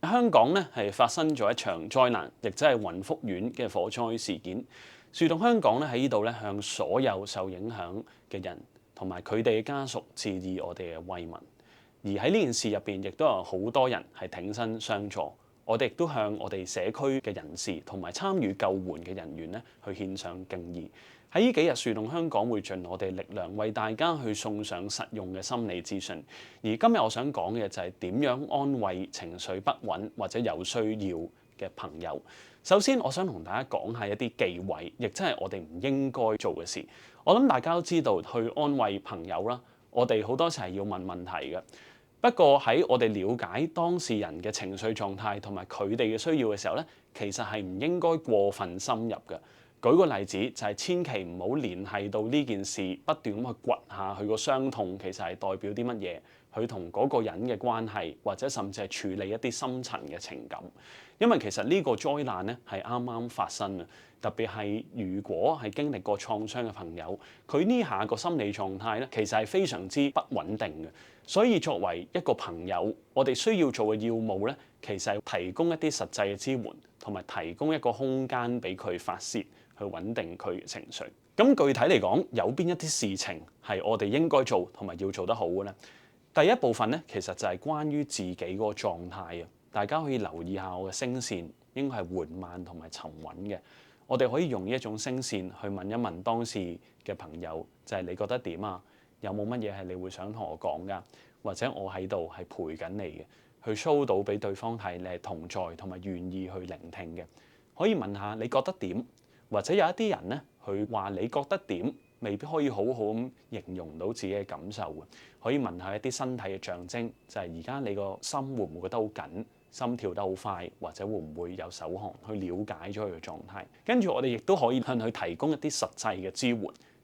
香港咧係發生咗一場災難，亦即係雲福苑嘅火災事件。樹洞香港咧喺呢度咧向所有受影響嘅人同埋佢哋嘅家屬致以我哋嘅慰問。而喺呢件事入邊，亦都有好多人係挺身相助。我哋亦都向我哋社區嘅人士同埋參與救援嘅人員咧去獻上敬意。喺呢幾日，樹洞香港會盡我哋力量，為大家去送上實用嘅心理資訊。而今日我想講嘅就係點樣安慰情緒不穩或者有需要嘅朋友。首先，我想同大家講下一啲忌諱，亦即係我哋唔應該做嘅事。我諗大家都知道，去安慰朋友啦，我哋好多時係要問問題嘅。不過喺我哋了解當事人嘅情緒狀態同埋佢哋嘅需要嘅時候咧，其實係唔應該過分深入嘅。舉個例子就係千祈唔好聯繫到呢件事，不斷咁去掘下佢個傷痛，其實係代表啲乜嘢？佢同嗰個人嘅關係，或者甚至係處理一啲深層嘅情感。因為其實呢個災難咧係啱啱發生啊，特別係如果係經歷過創傷嘅朋友，佢呢下個心理狀態咧，其實係非常之不穩定嘅。所以作為一個朋友，我哋需要做嘅要務咧，其實係提供一啲實際嘅支援，同埋提供一個空間俾佢發泄，去穩定佢嘅情緒。咁具體嚟講，有邊一啲事情係我哋應該做同埋要做得好嘅咧？第一部分咧，其實就係關於自己嗰個狀態啊。大家可以留意下我嘅聲線，應該係緩慢同埋沉穩嘅。我哋可以用呢一種聲線去問一問當事嘅朋友，就係你覺得點啊？有冇乜嘢係你會想同我講㗎？或者我喺度係陪緊你嘅，去 show 到俾對方睇你係同在同埋願意去聆聽嘅。可以問下你覺得點？或者有一啲人咧，佢話你覺得點，未必可以好好咁形容到自己嘅感受嘅。可以問下一啲身體嘅象徵，就係而家你個心會唔會覺得好緊？心跳得好快，或者會唔會有手汗？去了解咗佢嘅狀態。跟住我哋亦都可以向佢提供一啲實際嘅支援。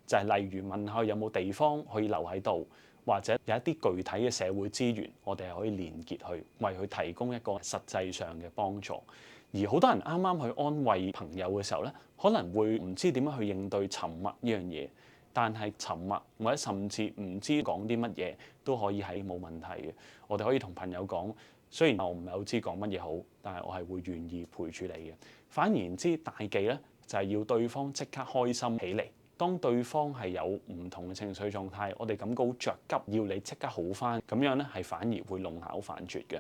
就係例如問下有冇地方可以留喺度，或者有一啲具體嘅社會資源，我哋係可以連結去為佢提供一個實際上嘅幫助。而好多人啱啱去安慰朋友嘅時候咧，可能會唔知點樣去應對沉默呢樣嘢。但係沉默或者甚至唔知講啲乜嘢都可以係冇問題嘅。我哋可以同朋友講，雖然我唔係好知講乜嘢好，但係我係會願意陪住你嘅。反而言之，大忌咧就係要對方即刻開心起嚟。當對方係有唔同嘅情緒狀態，我哋感覺好着急，要你即刻好返，咁樣咧係反而會弄巧反拙嘅。